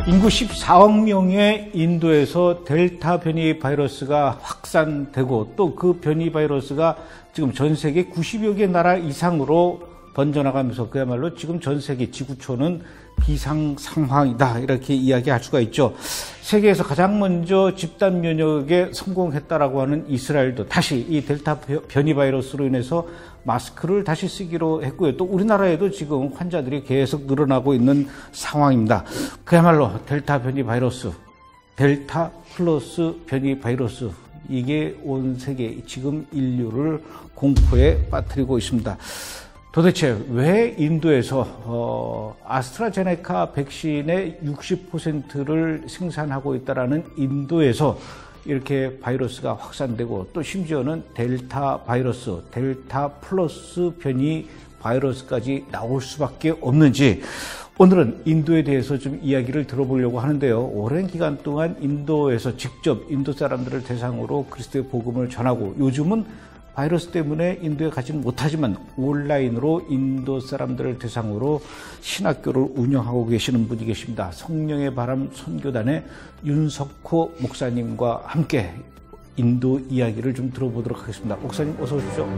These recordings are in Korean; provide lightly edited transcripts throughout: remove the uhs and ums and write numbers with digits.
인구 14억 명의 인도에서 델타 변이 바이러스가 확산되고 또 그 변이 바이러스가 지금 전 세계 90여 개 나라 이상으로 번져나가면서 그야말로 지금 전 세계 지구촌은 비상 상황이다 이렇게 이야기할 수가 있죠. 세계에서 가장 먼저 집단 면역에 성공했다라고 하는 이스라엘도 다시 이 델타 변이 바이러스로 인해서 마스크를 다시 쓰기로 했고요. 또 우리나라에도 지금 환자들이 계속 늘어나고 있는 상황입니다. 그야말로 델타 변이 바이러스, 델타 플러스 변이 바이러스, 이게 온 세계 지금 인류를 공포에 빠뜨리고 있습니다. 도대체 왜 인도에서 아스트라제네카 백신의 60%를 생산하고 있다라는 인도에서 이렇게 바이러스가 확산되고 또 심지어는 델타 바이러스, 델타 플러스 변이 바이러스까지 나올 수밖에 없는지 오늘은 인도에 대해서 좀 이야기를 들어보려고 하는데요. 오랜 기간 동안 인도에서 직접 인도 사람들을 대상으로 그리스도의 복음을 전하고 요즘은 바이러스 때문에 인도에 가지는 못하지만 온라인으로 인도 사람들을 대상으로 신학교를 운영하고 계시는 분이 계십니다. 성령의 바람 선교단의 윤석호 목사님과 함께 인도 이야기를 좀 들어보도록 하겠습니다. 목사님 어서 오십시오.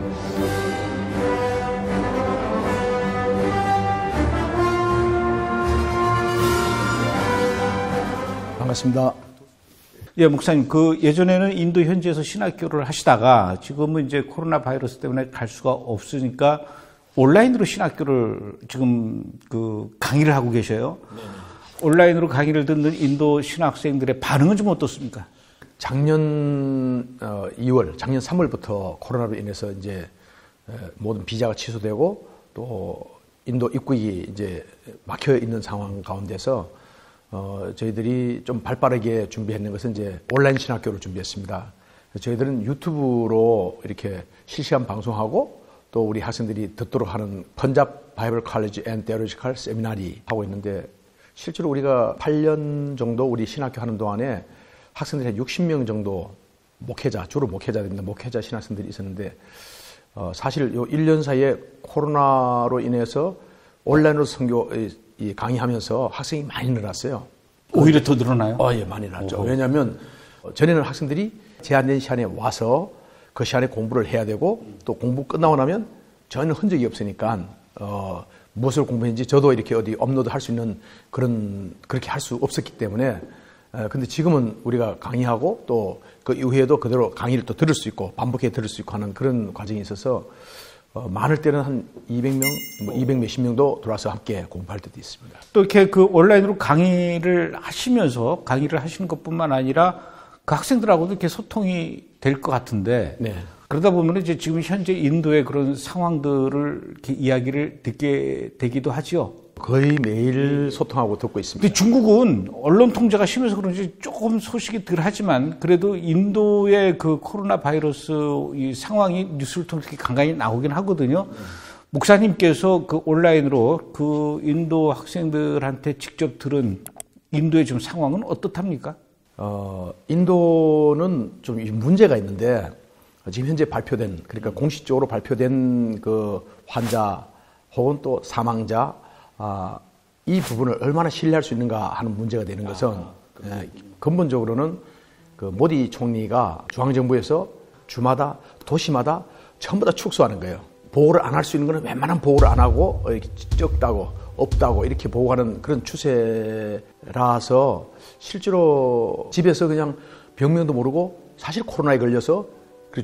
반갑습니다. 예, 목사님, 예전에는 인도 현지에서 신학교를 하시다가 지금은 이제 코로나 바이러스 때문에 갈 수가 없으니까 온라인으로 신학교를 지금 강의를 하고 계셔요. 네네. 온라인으로 강의를 듣는 인도 신학생들의 반응은 좀 어떻습니까? 작년 2월, 작년 3월부터 코로나로 인해서 이제 모든 비자가 취소되고 또 인도 입국이 이제 막혀 있는 상황 가운데서 저희들이 좀 발빠르게 준비했는 것은 이제 온라인 신학교를 준비했습니다. 저희들은 유튜브로 이렇게 실시간 방송하고 또 우리 학생들이 듣도록 하는 펀잡 바이블 컬리지 앤 테올로지컬 세미나리 하고 있는데 실제로 우리가 8년 정도 우리 신학교 하는 동안에 학생들이 한 60명 정도 목회자, 주로 목회자들입니다. 목회자 신학생들이 있었는데 사실 요 1년 사이에 코로나로 인해서 온라인으로 선교 강의하면서 학생이 많이 늘었어요. 오히려 더 늘어나요? 예, 많이 늘었죠. 왜냐하면 전에는 학생들이 제한된 시간에 와서 그 시간에 공부를 해야 되고 또 공부 끝나고 나면 전혀 흔적이 없으니까 무엇을 공부했는지 저도 이렇게 어디 업로드 할 수 있는 그렇게 할 수 없었기 때문에 근데 지금은 우리가 강의하고 또 그 이후에도 그대로 강의를 또 들을 수 있고 반복해 들을 수 있고 하는 그런 과정이 있어서 많을 때는 한 200명, 200 몇십 명도 들어와서 함께 공부할 때도 있습니다. 또 이렇게 그 온라인으로 강의를 하시면서 강의를 하시는 것뿐만 아니라 그 학생들하고도 이렇게 소통이 될 것 같은데 네. 그러다 보면 이제 지금 현재 인도의 그런 상황들을 이렇게 이야기를 듣게 되기도 하죠. 거의 매일 소통하고 듣고 있습니다. 근데 중국은 언론 통제가 심해서 그런지 조금 소식이 덜 하지만 그래도 인도의 그 코로나 바이러스 이 상황이 뉴스를 통해서 간간히 나오긴 하거든요. 목사님께서 그 온라인으로 그 인도 학생들한테 직접 들은 인도의 지금 상황은 어떻답니까? 인도는 좀 문제가 있는데 지금 현재 발표된 그러니까 공식적으로 발표된 그 환자 혹은 또 사망자 이 부분을 얼마나 신뢰할 수 있는가 하는 문제가 되는 것은 근본적으로는 그 모디 총리가 중앙정부에서 주마다 도시마다 전부 다 축소하는 거예요. 보호를 안 할 수 있는 거는 웬만한 보호를 안 하고 이렇게 적다고 없다고 이렇게 보호하는 그런 추세라서 실제로 집에서 그냥 병명도 모르고 사실 코로나에 걸려서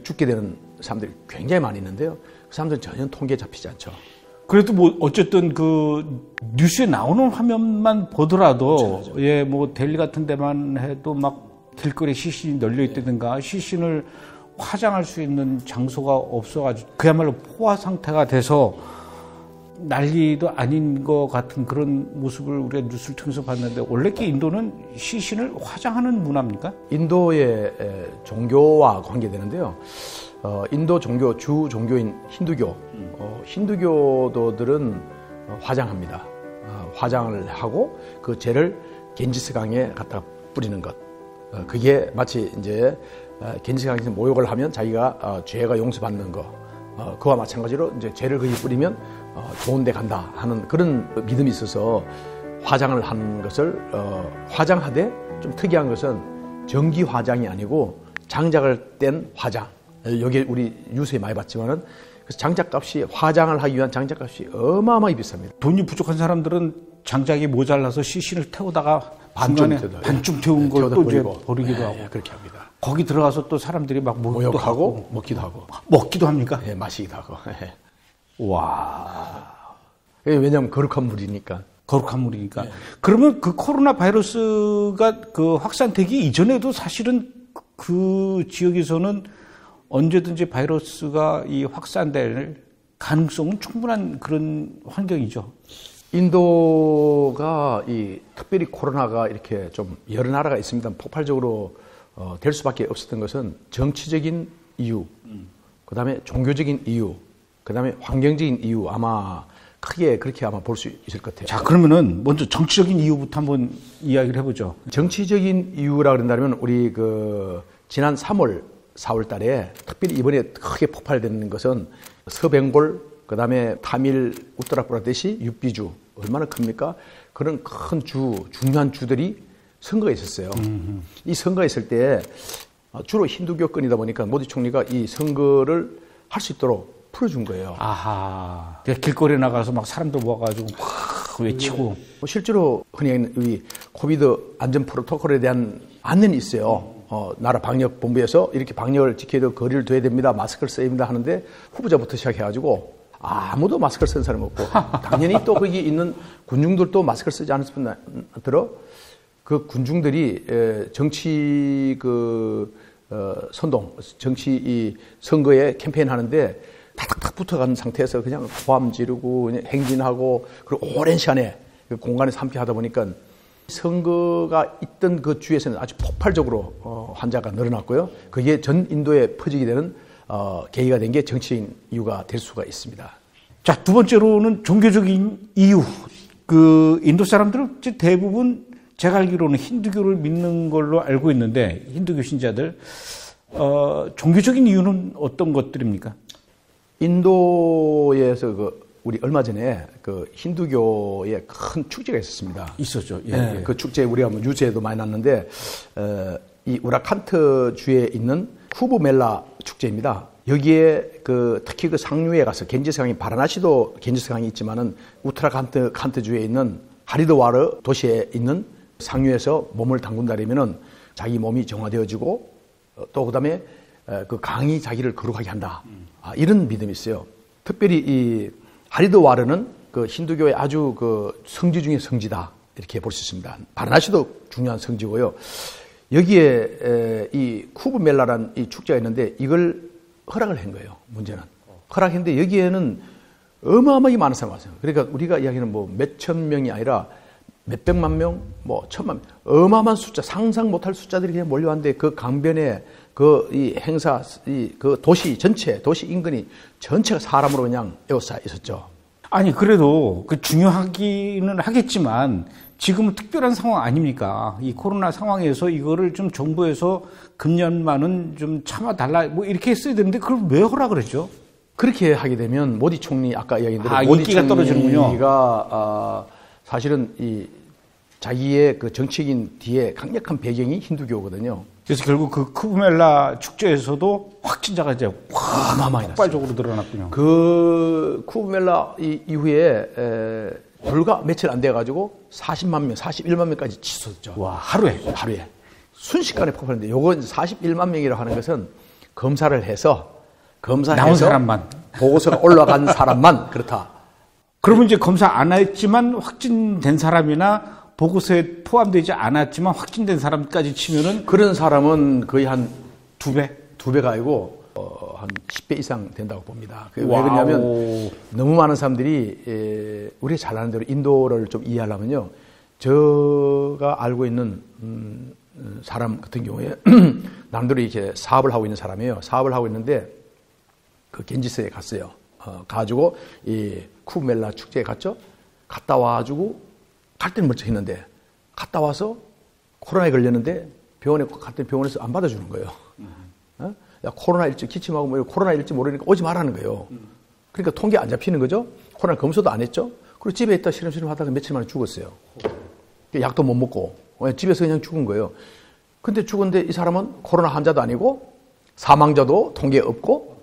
죽게 되는 사람들이 굉장히 많이 있는데요. 그 사람들은 전혀 통계에 잡히지 않죠. 그래도 뭐 어쨌든 그 뉴스에 나오는 화면만 보더라도 그렇죠. 예, 뭐 델리 같은 데만 해도 막 길거리에 시신이 널려 있다든가 시신을 화장할 수 있는 장소가 없어가지고 그야말로 포화 상태가 돼서 난리도 아닌 것 같은 그런 모습을 우리가 뉴스를 통해서 봤는데 원래 인도는 시신을 화장하는 문화입니까? 인도의 종교와 관계되는데요. 인도 종교 주 종교인 힌두교, 힌두교도들은 화장합니다. 화장을 하고 그 죄를 겐지스강에 갖다 뿌리는 것. 그게 마치 이제 겐지스강에서 모욕을 하면 자기가 죄가 용서받는 거. 그와 마찬가지로 이제 죄를 거기 뿌리면 좋은 데 간다 하는 그런 믿음이 있어서 화장을 하는 것을 화장하되 좀 특이한 것은 전기 화장이 아니고 장작을 뗀 화장. 여기 우리 뉴스에 많이 봤지만은 그래서 장작값이 화장을 하기 위한 장작값이 어마어마하게 비쌉니다. 돈이 부족한 사람들은 장작이 모자라서 시신을 태우다가 반쯤 태운 걸 또 이제 버리기도 하고 그렇게 합니다. 거기 들어가서 또 사람들이 막 모욕하고 먹기도 하고 먹기도 합니까? 예, 마시기도 하고. 와. 왜냐하면 거룩한 물이니까. 거룩한 물이니까. 그러면 그 코로나 바이러스가 그 확산되기 이전에도 사실은 그 지역에서는 언제든지 바이러스가 이 확산될 가능성은 충분한 그런 환경이죠. 인도가 특별히 코로나가 이렇게 좀 여러 나라가 있습니다. 폭발적으로 될 수밖에 없었던 것은 정치적인 이유, 그다음에 종교적인 이유, 그다음에 환경적인 이유 아마 크게 그렇게 아마 볼 수 있을 것 같아요. 자, 그러면은 먼저 정치적인 이유부터 한번 이야기를 해보죠. 정치적인 이유라 그런다면 우리 지난 3월, 4월 달에 특별히 이번에 크게 폭발되는 것은 서벵골, 그다음에 타밀 우త్త라프라데시, 육비주 얼마나 큽니까? 그런 큰 중요한 주들이 선거가 있었어요. 이 선거가 있을 때 주로 힌두교권이다 보니까 모디 총리가 이 선거를 할 수 있도록 풀어준 거예요. 아하. 길거리에 나가서 막 사람들 모아가지고 막 외치고. 실제로 흔히 우리 코비드 안전 프로토콜에 대한 안내는 있어요. 나라 방역 본부에서 이렇게 방역을 지켜야 되고 거리를 둬야 됩니다. 마스크를 써야 됩니다 하는데 후보자부터 시작해가지고 아무도 마스크를 쓴 사람이 없고 당연히 또 거기 있는 군중들도 마스크를 쓰지 않을 뿐 들어 그 군중들이 정치 선동, 정치 이 선거에 캠페인 하는데 탁탁탁 붙어가는 상태에서 그냥 고함 지르고 행진하고 그리고 오랜 시간에 그 공간에서 함께 하다 보니까 선거가 있던 그 주에서는 아주 폭발적으로 환자가 늘어났고요. 그게 전 인도에 퍼지게 되는 계기가 된 게 정치적인 이유가 될 수가 있습니다. 자, 두 번째로는 종교적인 이유. 그 인도 사람들은 대부분 제가 알기로는 힌두교를 믿는 걸로 알고 있는데 힌두교 신자들 종교적인 이유는 어떤 것들입니까? 인도에서 우리 얼마 전에 그 힌두교의 큰 축제가 있었습니다. 있었죠. 예, 네, 예. 그 축제 우리가 뉴스에도 많이 났는데 이 우라칸트 주에 있는 쿠브멜라 축제입니다. 여기에 특히 그 상류에 가서 겐지스강이 바라나시도 겐지스강이 있지만은 우트라칸트주에 있는 하리드와르 도시에 있는 상류에서 몸을 담근다면은 자기 몸이 정화되어지고 또 그다음에 그 강이 자기를 거룩하게 한다. 이런 믿음이 있어요. 특별히 이 하리드와르는 그 힌두교의 아주 그 성지 중의 성지다. 이렇게 볼 수 있습니다. 바라나시도 중요한 성지고요. 여기에 이 쿠브멜라라는 이 축제가 있는데 이걸 허락을 한 거예요. 문제는. 허락했는데 여기에는 어마어마하게 많은 사람이 왔어요. 그러니까 우리가 이야기하는 뭐 몇천 명이 아니라 몇백만 명, 뭐 천만 명, 어마어마한 숫자, 상상 못할 숫자들이 그냥 몰려왔는데 그 강변에 그 이 행사, 그 도시 전체, 도시 인근이 전체가 사람으로 그냥 에워싸 있었죠. 아니, 그래도 그 중요하기는 하겠지만 지금은 특별한 상황 아닙니까? 이 코로나 상황에서 이거를 좀 정부에서 금년만은 좀 참아달라, 뭐 이렇게 했어야 되는데 그걸 왜 허락을 했죠? 그렇게 하게 되면 모디 총리, 아까 이야기한 대로 모디 인기가 떨어지는군요. 총리가 사실은 이 자기의 그 정치인 뒤에 강력한 배경이 힌두교거든요. 그래서 결국 그 쿠브멜라 축제에서도 확진자가 이제 어마어마하게 폭발적으로 늘어났군요. 그 쿠브멜라 이후에 불과 며칠 안 돼가지고 40만 명, 41만 명까지 치솟았죠. 와, 하루에 순식간에 폭발했는데 요건 41만 명이라고 하는 것은 검사를 해서 나온 사람만, 보고서가 올라간 사람만 그렇다. 그러면 이제 검사 안 했지만 확진된 사람이나 보고서에 포함되지 않았지만 확진된 사람까지 치면은 그런 사람은 거의 한 두 배가 아니고 한 10배 이상 된다고 봅니다. 왜 그러냐면 너무 많은 사람들이 우리가 잘 아는 대로 인도를 좀 이해하려면요. 제가 알고 있는 사람 같은 경우에 나름대로 이렇게 사업을 하고 있는 사람이에요. 사업을 하고 있는데 그 겐지스에 갔어요. 가지고 이 쿠브멜라 축제에 갔죠. 갔다 와가지고 갈 때는 멀쩡했는데 갔다 와서 코로나에 걸렸는데 병원에 갔더니 병원에서 안 받아주는 거예요. 야, 코로나일지 기침하고 뭐 코로나일지 모르니까 오지 말라는 거예요. 그러니까 통계 안 잡히는 거죠. 코로나 검사도 안 했죠. 그리고 집에 있다 시름시름 하다가 며칠 만에 죽었어요. 약도 못 먹고 집에서 그냥 죽은 거예요. 근데 죽은데 이 사람은 코로나 환자도 아니고 사망자도 통계 없고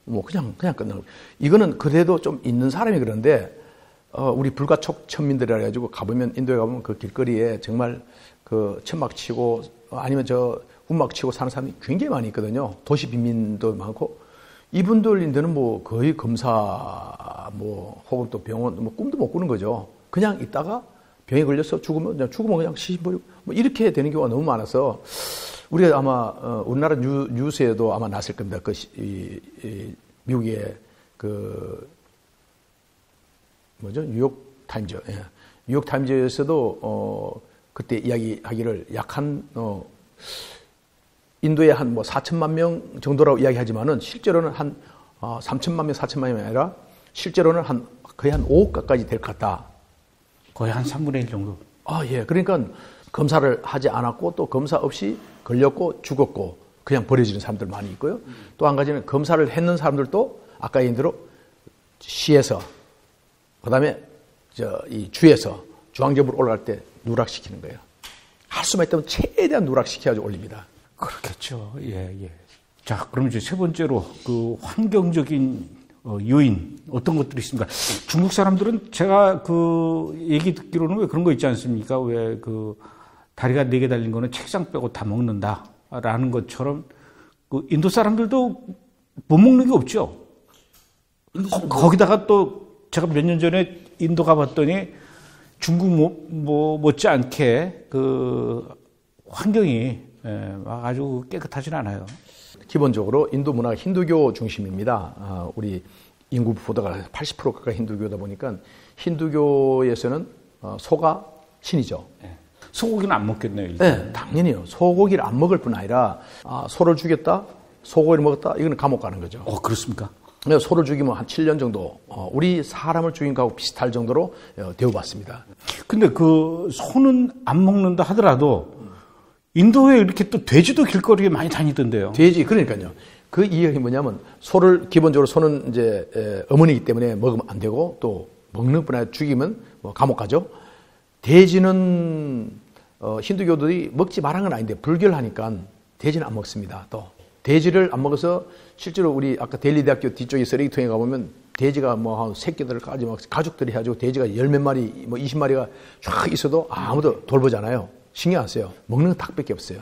뭐 그냥 끝난 거예요. 이거는 그래도 좀 있는 사람이 그런데 우리 불가촉 천민들이라 해가지고 가보면 인도에 가보면 그 길거리에 정말 그 천막 치고 아니면 운막 치고 사는 사람이 굉장히 많이 있거든요. 도시 빈민도 많고 이분들인데는 뭐 거의 검사 뭐 혹은 또 병원 뭐 꿈도 못 꾸는 거죠. 그냥 있다가 병에 걸려서 죽으면 그냥 시신버리고 뭐 이렇게 되는 경우가 너무 많아서 우리가 아마 우리나라 뉴스에도 아마 났을 겁니다. 미국의 뉴욕 타임즈. 예. 뉴욕 타임즈에서도 그때 이야기하기를 약한 인도에 한 4천만 명 정도라고 이야기하지만은 실제로는 한 3천만 명, 4천만 명이 아니라 실제로는 거의 한 5억 가까이 될 것 같다. 거의 한 3분의 1 정도. 예. 그러니까 검사를 하지 않았고 또 검사 없이 걸렸고 죽었고 그냥 버려지는 사람들 많이 있고요. 또 한 가지는 검사를 했는 사람들도 아까 얘기한 대로 시에서 그다음에 이 주에서 중앙정부로 올라갈 때 누락시키는 거예요. 할 수만 있다면 최대한 누락시켜가지고 올립니다. 그렇겠죠. 예. 자, 그럼 이제 세 번째로 그 환경적인 요인 어떤 것들이 있습니까? 중국 사람들은 제가 그 얘기 듣기로는 왜 그런 거 있지 않습니까? 왜 그 다리가 4개 달린 거는 책상 빼고 다 먹는다라는 것처럼 그 인도 사람들도 못 먹는 게 없죠. 거기다가 또 제가 몇 년 전에 인도 가봤더니 중국 못지않게 그 환경이 아주 깨끗하진 않아요. 기본적으로 인도 문화가 힌두교 중심입니다. 우리 인구 보다가 80% 가까이 힌두교다 보니까 힌두교에서는 소가 신이죠. 소고기는 안 먹겠네요. 일단. 네, 당연히요. 소고기를 안 먹을 뿐 아니라 소를 죽였다, 소고기를 먹었다, 이거는 감옥 가는 거죠. 그렇습니까? 소를 죽이면 한 7년 정도 우리 사람을 죽인 거하고 비슷할 정도로 대우받습니다. 근데 그 소는 안 먹는다 하더라도 인도에 이렇게 또 돼지도 길거리에 많이 다니던데요. 돼지, 그러니까요. 그 이야기 뭐냐면 기본적으로 소는 이제 어머니이기 때문에 먹으면 안 되고 또 먹는 뿐 아니라 죽이면 감옥 가죠. 돼지는 힌두교들이 먹지 말한 건 아닌데 불결하니까 돼지는 안 먹습니다. 또 돼지를 안 먹어서 실제로 우리 아까 델리 대학교 뒤쪽에 쓰레기통에 가보면 돼지가 뭐 한 새끼들까지 막 가족들이 해가지고 돼지가 10몇 마리, 뭐 20마리가 쫙 있어도 아무도 돌보지 않아요. 신경 안 써요. 먹는 건 닭밖에 없어요.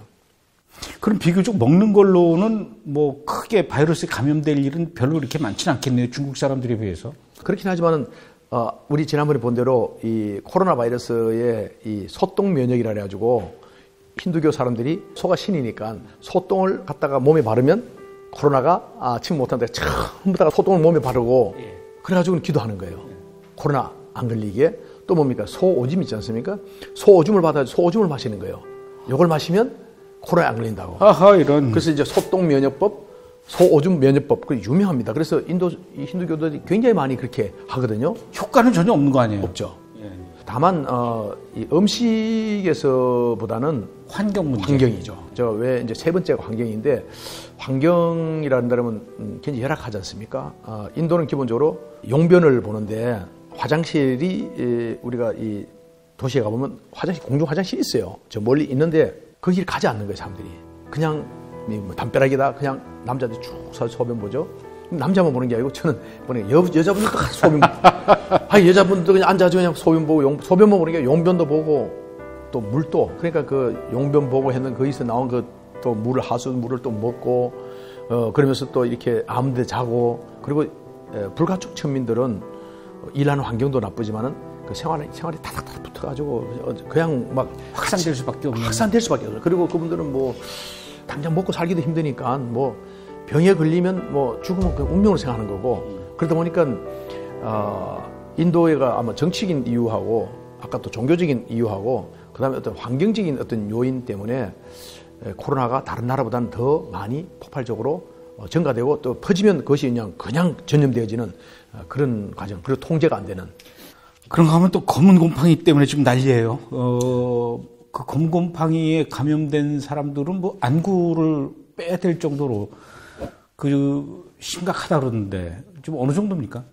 그럼 비교적 먹는 걸로는 뭐 크게 바이러스에 감염될 일은 별로 그렇게 많지는 않겠네요. 중국 사람들에 비해서. 그렇긴 하지만은 우리 지난번에 본 대로 이 코로나 바이러스의 이 소똥 면역이라 해가지고 힌두교 사람들이 소가 신이니까 소똥을 갖다가 몸에 바르면 코로나가 침몰 못한다. 전부 다 소똥을 몸에 바르고 그래가지고 기도하는 거예요. 코로나 안 걸리게. 또 뭡니까? 소오줌 있지 않습니까? 소오줌을 받아 소오줌을 마시는 거예요. 이걸 마시면 코로나에 안 걸린다고. 아하, 이런. 그래서 이제 소똥 면역법, 소오줌 면역법, 그 유명합니다. 그래서 힌두교들이 굉장히 많이 그렇게 하거든요. 효과는 전혀 없는 거 아니에요? 없죠. 다만 이 음식에서보다는 환경 문제. 환경이죠. 저 왜 이제 세 번째가 환경인데 환경이라는 데는 굉장히 열악하지 않습니까? 인도는 기본적으로 용변을 보는데 화장실이 우리가 이 도시에 가보면 공중 화장실이 있어요. 저 멀리 있는데 거기를 가지 않는 거예요, 사람들이. 그냥 뭐 담벼락이다 그냥 남자들 쭉 서서 소변 보죠. 남자만 보는 게 아니고 저는 보는 게 여자분들도 같이 소변 여자분들도 그냥 앉아서 그냥 소변 보고 소변만 보는 게 용변도 보고 또 물도 그러니까 그 용변 보고 했는 거기서 나온 그 또 물을 하수물을 또 먹고 그러면서 또 이렇게 아무 데 자고 그리고 불가촉 천민들은 일하는 환경도 나쁘지만은 그 생활이 다닥다닥 붙어가지고 그냥 막 확산될 수밖에 없는. 확산될 수밖에 없어요. 그리고 그분들은 뭐 당장 먹고 살기도 힘드니까 뭐 병에 걸리면 뭐 죽으면 그 운명으로 생각하는 거고 그러다 보니까 인도가 아마 정치적인 이유하고 아까 또 종교적인 이유하고 그다음에 어떤 환경적인 어떤 요인 때문에 코로나가 다른 나라보다는 더 많이 폭발적으로 증가되고 또 퍼지면 그것이 그냥 전염되어지는 그런 과정 그리고 통제가 안 되는. 그런가 하면 또 검은 곰팡이 때문에 지금 난리예요. 그 검은 곰팡이에 감염된 사람들은 뭐 안구를 빼야 될 정도로 그 심각하다 그러는데 지금 어느 정도입니까?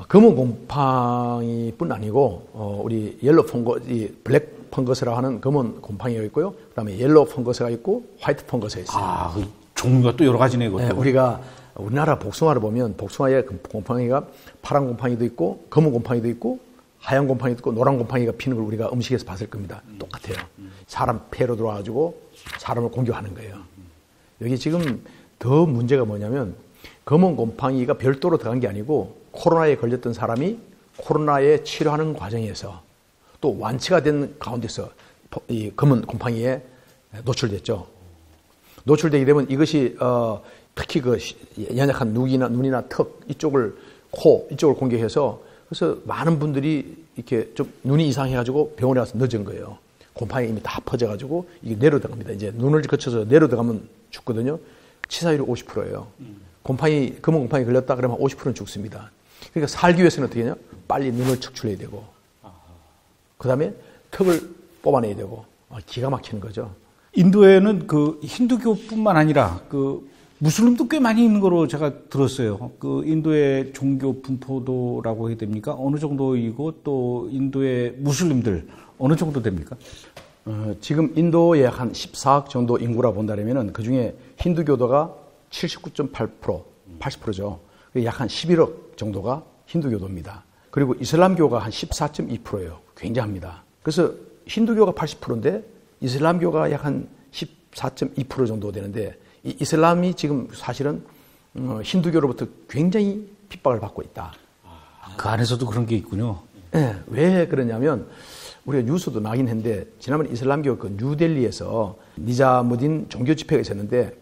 검은 곰팡이뿐 아니고 우리 옐로 펑거, 이 블랙 펑거스라 하는 검은 곰팡이가 있고요. 그다음에 옐로 펑거스가 있고 화이트 펑거스가 있어요. 그 종류가 또 여러 가지네요. 네, 우리가 우리나라 복숭아를 보면 복숭아에 곰팡이가 파란 곰팡이도 있고 검은 곰팡이도 있고 하얀 곰팡이도 있고 노란 곰팡이가 피는 걸 우리가 음식에서 봤을 겁니다. 똑같아요. 사람 폐로 들어와가지고 사람을 공격하는 거예요. 여기 지금 더 문제가 뭐냐면 검은 곰팡이가 별도로 들어간 게 아니고 코로나에 걸렸던 사람이 코로나에 치료하는 과정에서 또 완치가 된 가운데서 이 검은 곰팡이에 노출됐죠. 노출되게 되면 이것이 특히 그 연약한 눈이나 턱 이쪽을 코 이쪽을 공격해서 그래서 많은 분들이 이렇게 좀 눈이 이상해가지고 병원에 가서 늦은 거예요. 곰팡이 이미 다 퍼져가지고 이게 내려 들어갑니다. 이제 눈을 거쳐서 내려 들어가면 죽거든요. 치사율이 50%예요. 검은 곰팡이 걸렸다 그러면 50%는 죽습니다. 그러니까 살기 위해서는 어떻게 하냐? 빨리 눈을 척출해야 되고, 그 다음에 턱을 뽑아내야 되고, 기가 막히는 거죠. 인도에는 그 힌두교뿐만 아니라 그 무슬림도 꽤 많이 있는 거로 제가 들었어요. 그 인도의 종교 분포도라고 해야 됩니까? 어느 정도이고 또 인도의 무슬림들 어느 정도 됩니까? 지금 인도에 한 14억 정도 인구라 본다면은 그 중에 힌두교도가 79.8%, 80%죠. 약 한 11억 정도가 힌두교도입니다. 그리고 이슬람교가 한 14.2%예요. 굉장합니다. 그래서 힌두교가 80%인데 이슬람교가 약 한 14.2% 정도 되는데 이 이슬람이 지금 사실은 힌두교로부터 굉장히 핍박을 받고 있다. 그 안에서도 그런 게 있군요. 네, 왜 그러냐면 우리가 뉴스도 나긴 했는데 지난번 이슬람교 그 뉴델리에서 니자무딘 종교 집회가 있었는데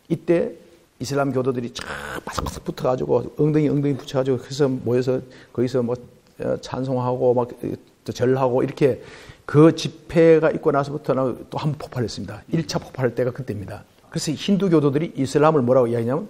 이때 이슬람 교도들이 쫙 바삭바삭 붙어가지고 엉덩이 붙여가지고 그래서 모여서 거기서 뭐 찬송하고 막 절하고 이렇게 그 집회가 있고 나서부터 또 한 번 폭발했습니다. 1차 폭발할 때가 그때입니다. 그래서 힌두 교도들이 이슬람을 뭐라고 이야기하냐면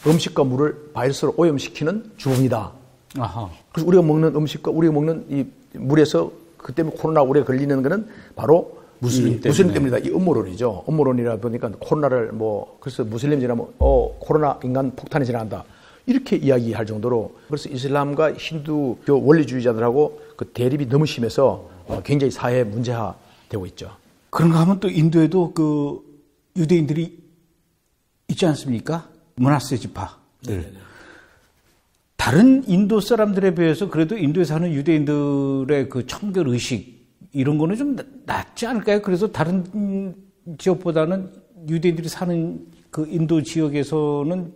음식과 물을 바이러스로 오염시키는 주범이다. 아하. 그래서 우리가 먹는 음식과 우리가 먹는 이 물에서 그 때문에 코로나 우리가 걸리는 거는 바로 무슬림 때문이다. 이 음모론이죠. 음모론이라 보니까 코로나를 그래서 무슬림 지나면 코로나 인간 폭탄이 지나간다. 이렇게 이야기할 정도로 그래서 이슬람과 힌두교 원리주의자들하고 그 대립이 너무 심해서 굉장히 사회 문제화되고 있죠. 그런가 하면 또 인도에도 그 유대인들이 있지 않습니까? 므낫세 지파들. 다른 인도 사람들에 비해서 그래도 인도에 사는 유대인들의 그 청결 의식 이런 거는 좀 낫지 않을까요? 그래서 다른 지역보다는 유대인들이 사는 그 인도 지역에서는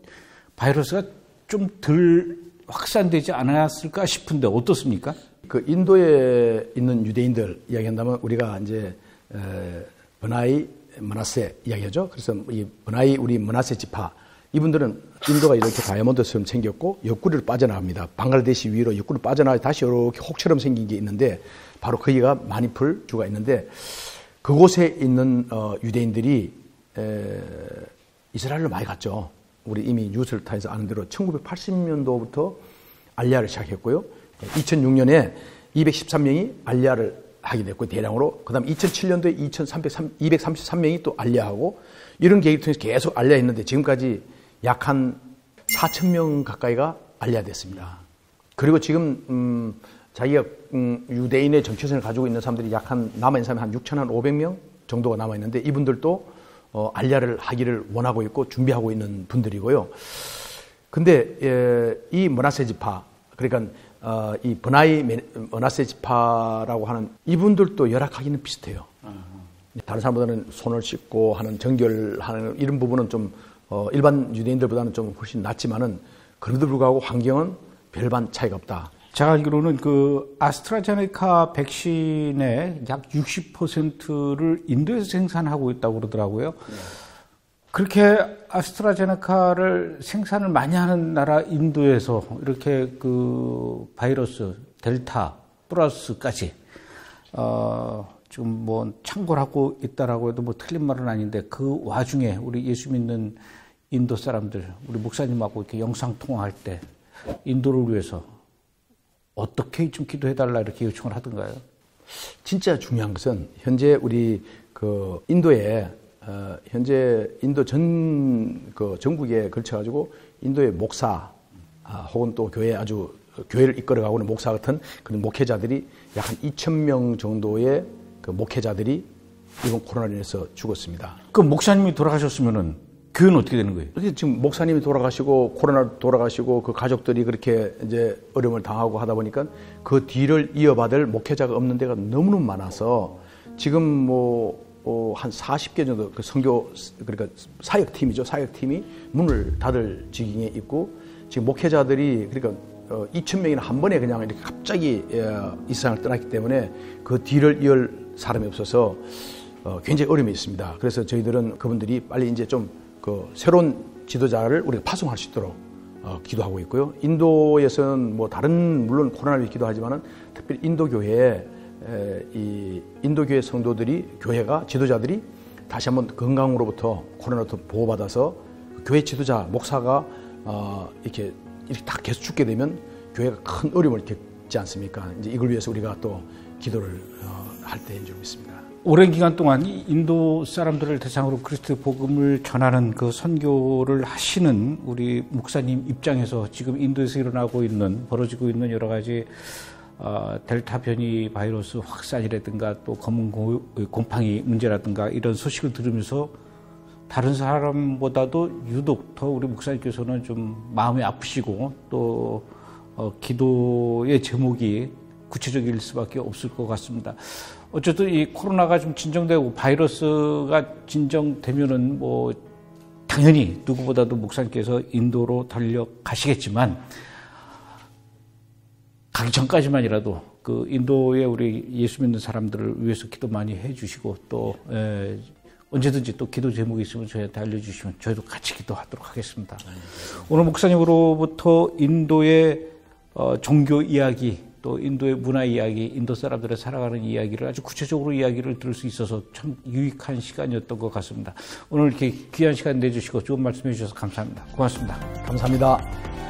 바이러스가 좀 덜 확산되지 않았을까 싶은데 어떻습니까? 그 인도에 있는 유대인들 이야기한다면 우리가 이제 버나이 므낫세 이야기하죠. 그래서 이 버나이 우리 므낫세 지파 이분들은 인도가 이렇게 다이아몬드처럼 생겼고 옆구리로 빠져나갑니다. 방글라데시 위로 옆구리로 빠져나가 다시 이렇게 혹처럼 생긴 게 있는데 바로 거기가 마니풀 주가 있는데 그곳에 있는 유대인들이 이스라엘로 많이 갔죠. 우리 이미 뉴스를 타서 아는 대로 1980년도부터 알리아를 시작했고요. 2006년에 213명이 알리아를 하게 됐고 대량으로 그다음 2007년도에 233명이 또 알리아하고 이런 계획을 통해서 계속 알리아 했는데 지금까지 약 한 4,000명 가까이가 알리아 됐습니다. 그리고 지금 자기가 유대인의 정체성을 가지고 있는 사람들이 약 한 남아있는 사람이 한 6,500명 정도가 남아있는데 이분들도 알리아를 하기를 원하고 있고 준비하고 있는 분들이고요. 근데 이 므낫세 지파 그러니까 이 버나이 므낫세 지파라고 하는 이분들도 열악하기는 비슷해요. 다른 사람보다는 손을 씻고 하는 정결하는 이런 부분은 좀 일반 유대인들보다는 좀 훨씬 낫지만은 그럼에도 불구하고 환경은 별반 차이가 없다. 제가 알기로는 그 아스트라제네카 백신의 약 60%를 인도에서 생산하고 있다고 그러더라고요. 네. 그렇게 아스트라제네카를 생산을 많이 하는 나라 인도에서 이렇게 그 바이러스 델타 플러스까지 지금 뭐 창궐 하고 있다라고 해도 뭐 틀린 말은 아닌데 그 와중에 우리 예수 믿는 인도 사람들 우리 목사님하고 이렇게 영상 통화할 때 인도를 위해서 어떻게 좀 기도해달라 이렇게 요청을 하던가요? 진짜 중요한 것은 현재 우리 그 인도에 현재 인도 그 전국에 걸쳐가지고 인도의 목사 혹은 또 교회 아주 교회를 이끌어가고 있는 목사 같은 그런 목회자들이 약 한 2,000명 정도의 그 목회자들이 이번 코로나로 인해서 죽었습니다. 그럼 목사님이 돌아가셨으면은 교회는 어떻게 되는 거예요? 지금 목사님이 돌아가시고 코로나 돌아가시고 그 가족들이 그렇게 이제 어려움을 당하고 하다 보니까 그 뒤를 이어받을 목회자가 없는 데가 너무너무 많아서 지금 한 40개 정도 그 선교 그러니까 사역팀이죠. 사역팀이 문을 닫을 지경에 있고 지금 목회자들이 그러니까 2,000명이나 한 번에 그냥 이렇게 갑자기 이 세상을 떠났기 때문에 그 뒤를 이을 사람이 없어서 굉장히 어려움이 있습니다. 그래서 저희들은 그분들이 빨리 이제 좀 그 새로운 지도자를 우리가 파송할 수 있도록 기도하고 있고요. 인도에서는 뭐 다른 물론 코로나를 기도하지만은 특별히 인도교회에 이 인도교회 성도들이 교회가 지도자들이 다시 한번 건강으로부터 코로나부터 보호받아서 교회 지도자 목사가 이렇게 다 계속 죽게 되면 교회가 큰 어려움을 겪지 않습니까? 이제 이걸 위해서 우리가 또 기도를 할 때인 줄 믿습니다. 오랜 기간 동안 인도 사람들을 대상으로 그리스도 복음을 전하는 그 선교를 하시는 우리 목사님 입장에서 지금 인도에서 일어나고 있는 벌어지고 있는 여러 가지 델타 변이 바이러스 확산이라든가 또 검은 곰팡이 문제라든가 이런 소식을 들으면서 다른 사람보다도 유독 더 우리 목사님께서는 좀 마음이 아프시고 또 기도의 제목이 구체적일 수밖에 없을 것 같습니다. 어쨌든 이 코로나가 좀 진정되고 바이러스가 진정되면은 뭐 당연히 누구보다도 목사님께서 인도로 달려가시겠지만 가기 전까지만이라도 그 인도의 우리 예수 믿는 사람들을 위해서 기도 많이 해주시고 또 언제든지 또 기도 제목이 있으면 저희한테 알려주시면 저희도 같이 기도하도록 하겠습니다. 오늘 목사님으로부터 인도의 종교 이야기 또 인도의 문화 이야기, 인도 사람들의 살아가는 이야기를 아주 구체적으로 이야기를 들을 수 있어서 참 유익한 시간이었던 것 같습니다. 오늘 이렇게 귀한 시간 내주시고 좋은 말씀해 주셔서 감사합니다. 고맙습니다. 감사합니다.